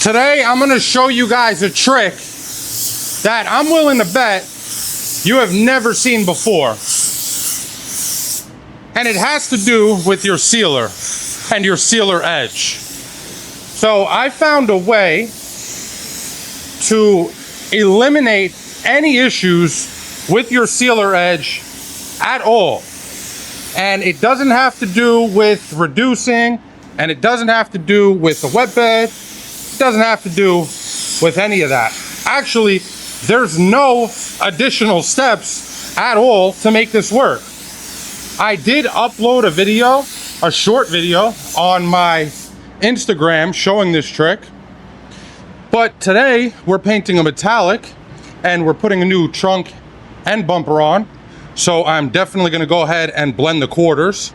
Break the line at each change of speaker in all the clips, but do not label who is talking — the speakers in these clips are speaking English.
Today, I'm gonna show you guys a trick that I'm willing to bet you have never seen before. And it has to do with your sealer and your sealer edge. So I found a way to eliminate any issues with your sealer edge at all. And it doesn't have to do with reducing, and it doesn't have to do with the wet bed. It doesn't have to do with any of that. Actually, there's no additional steps at all to make this work. I did upload a video, a short video on my Instagram showing this trick. But today we're painting a metallic and we're putting a new trunk and bumper on. So I'm definitely gonna go ahead and blend the quarters.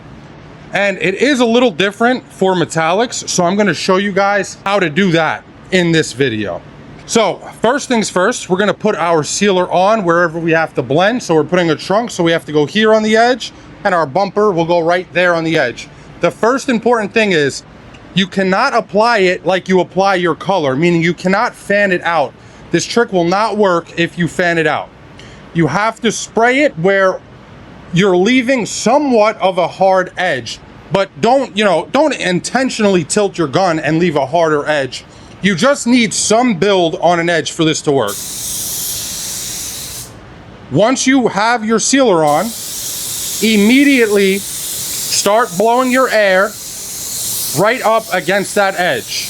And it is a little different for metallics, so I'm gonna show you guys how to do that in this video. So first things first, we're gonna put our sealer on wherever we have to blend. So we're putting a trunk, so we have to go here on the edge, and our bumper will go right there on the edge. The first important thing is you cannot apply it like you apply your color, meaning you cannot fan it out. This trick will not work if you fan it out. You have to spray it where you're leaving somewhat of a hard edge, but don't intentionally tilt your gun and leave a harder edge. You just need some build on an edge for this to work. Once you have your sealer on, immediately start blowing your air right up against that edge.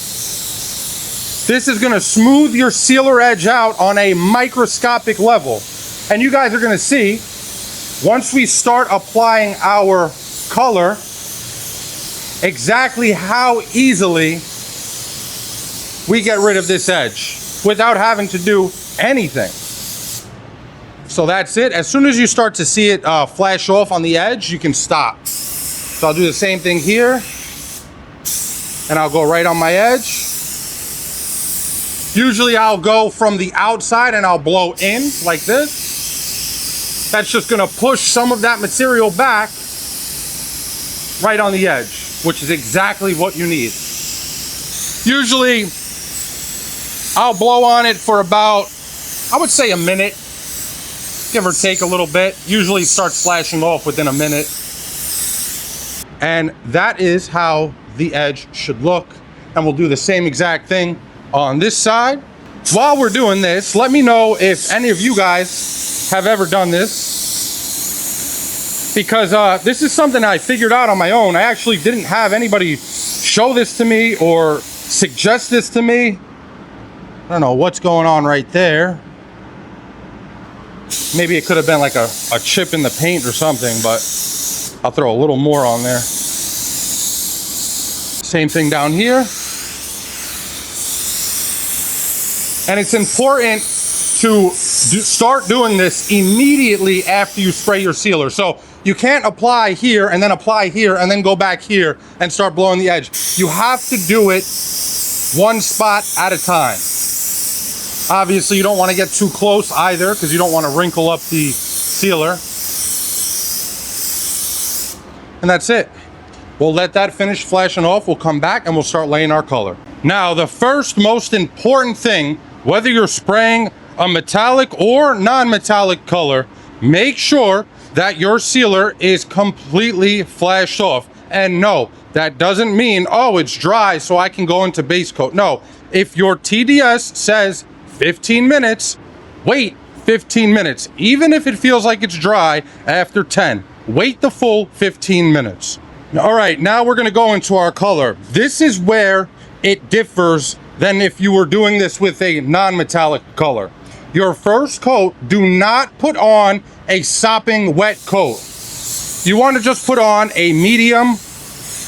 This is gonna smooth your sealer edge out on a microscopic level. And you guys are gonna see, once we start applying our color, exactly how easily we get rid of this edge without having to do anything. So that's it. As soon as you start to see it flash off on the edge, you can stop. So I'll do the same thing here, and I'll go right on my edge. Usually I'll go from the outside and I'll blow in like this. That's just gonna push some of that material back right on the edge, which is exactly what you need. Usually I'll blow on it for about, I would say a minute, give or take a little bit. Usually it starts flashing off within a minute. And that is how the edge should look. And we'll do the same exact thing on this side. While we're doing this, let me know if any of you guys have ever done this, because this is something I figured out on my own. I actually didn't have anybody show this to me or suggest this to me. I don't know what's going on right there. Maybe it could have been like a chip in the paint or something, but I'll throw a little more on there. Same thing down here. And it's important to start doing this immediately after you spray your sealer. So you can't apply here and then apply here and then go back here and start blowing the edge. You have to do it one spot at a time. Obviously, you don't want to get too close either, because you don't want to wrinkle up the sealer. And that's it. We'll let that finish flashing off. We'll come back and we'll start laying our color. Now, the first most important thing, whether you're spraying a metallic or non-metallic color, make sure that your sealer is completely flashed off. And no, that doesn't mean, oh, it's dry so I can go into base coat. No, if your TDS says 15 minutes, wait 15 minutes. Even if it feels like it's dry after 10, wait the full 15 minutes. All right, now we're gonna go into our color. This is where it differs than if you were doing this with a non-metallic color. Your first coat, do not put on a sopping wet coat. You want to just put on a medium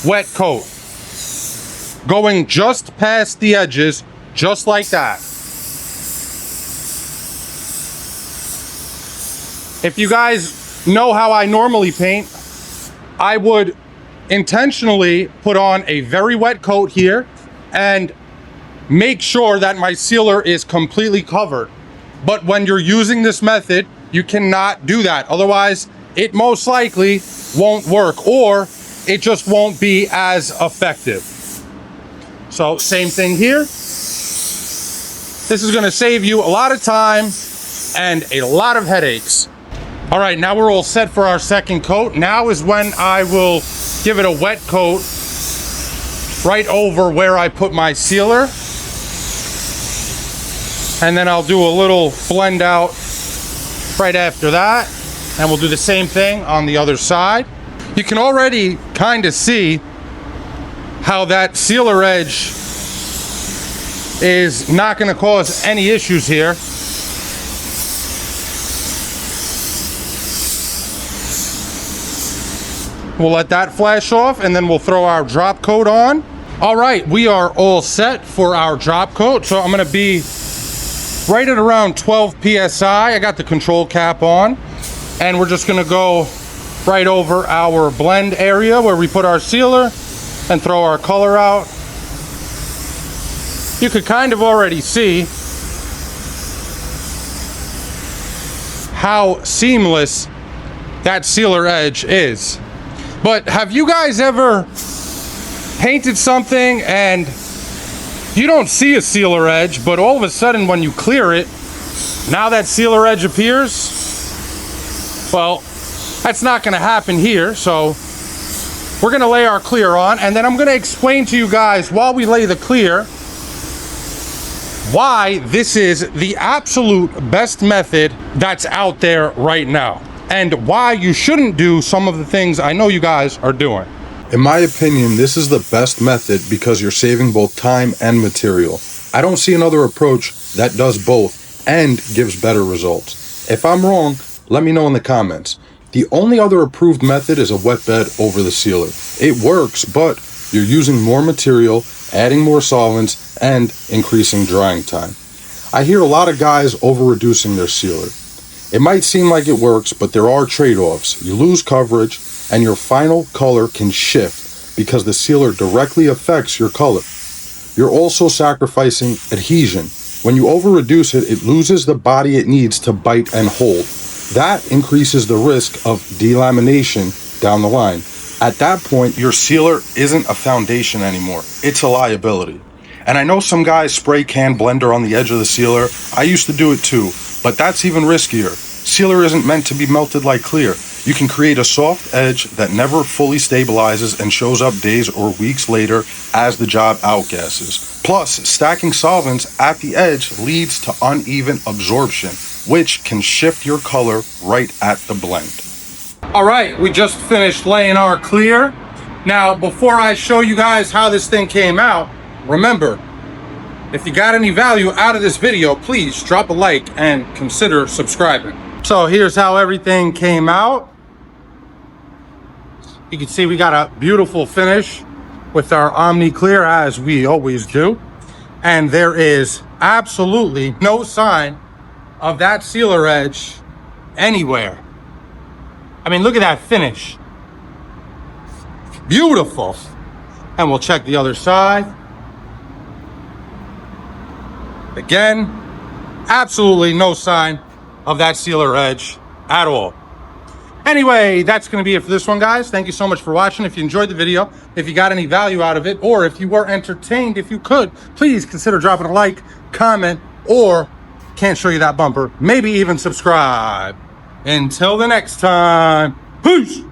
wet coat, going just past the edges, just like that. If you guys know how I normally paint, I would intentionally put on a very wet coat here and make sure that my sealer is completely covered. But when you're using this method, you cannot do that. Otherwise, it most likely won't work, or it just won't be as effective. So same thing here. This is gonna save you a lot of time and a lot of headaches. All right, now we're all set for our second coat. Now is when I will give it a wet coat right over where I put my sealer. And then I'll do a little blend out right after that. And we'll do the same thing on the other side. You can already kind of see how that sealer edge is not going to cause any issues here. We'll let that flash off and then we'll throw our drop coat on. All right, we are all set for our drop coat. So I'm gonna be right at around 12 PSI. I got the control cap on and we're just gonna go right over our blend area where we put our sealer and throw our color out. You could kind of already see how seamless that sealer edge is. But have you guys ever painted something and you don't see a sealer edge, but all of a sudden when you clear it, now that sealer edge appears? Well, that's not gonna happen here. So we're gonna lay our clear on and then I'm gonna explain to you guys while we lay the clear why this is the absolute best method that's out there right now, and why you shouldn't do some of the things I know you guys are doing.
In my opinion, this is the best method because you're saving both time and material. I don't see another approach that does both and gives better results. If I'm wrong, let me know in the comments. The only other approved method is a wet bed over the sealer. It works, but you're using more material, adding more solvents, and increasing drying time. I hear a lot of guys over-reducing their sealer. It might seem like it works, but there are trade-offs. You lose coverage, and your final color can shift because the sealer directly affects your color. You're also sacrificing adhesion. When you over-reduce it, it loses the body it needs to bite and hold. That increases the risk of delamination down the line. At that point, your sealer isn't a foundation anymore. It's a liability. And I know some guys spray can blender on the edge of the sealer. I used to do it too, but that's even riskier. Sealer isn't meant to be melted like clear. You can create a soft edge that never fully stabilizes and shows up days or weeks later as the job outgasses. Plus, stacking solvents at the edge leads to uneven absorption, which can shift your color right at the blend.
All right, we just finished laying our clear. Now, before I show you guys how this thing came out, remember, if you got any value out of this video, please drop a like and consider subscribing. So here's how everything came out. You can see we got a beautiful finish with our Omni Clear, as we always do. And there is absolutely no sign of that sealer edge anywhere. I mean, look at that finish. Beautiful. And we'll check the other side. Again, absolutely no sign of that sealer edge at all. Anyway, that's going to be it for this one, guys. Thank you so much for watching. If you enjoyed the video, if you got any value out of it, or if you were entertained, if you could, please consider dropping a like, comment, or can't show you that bumper, maybe even subscribe. Until the next time, peace.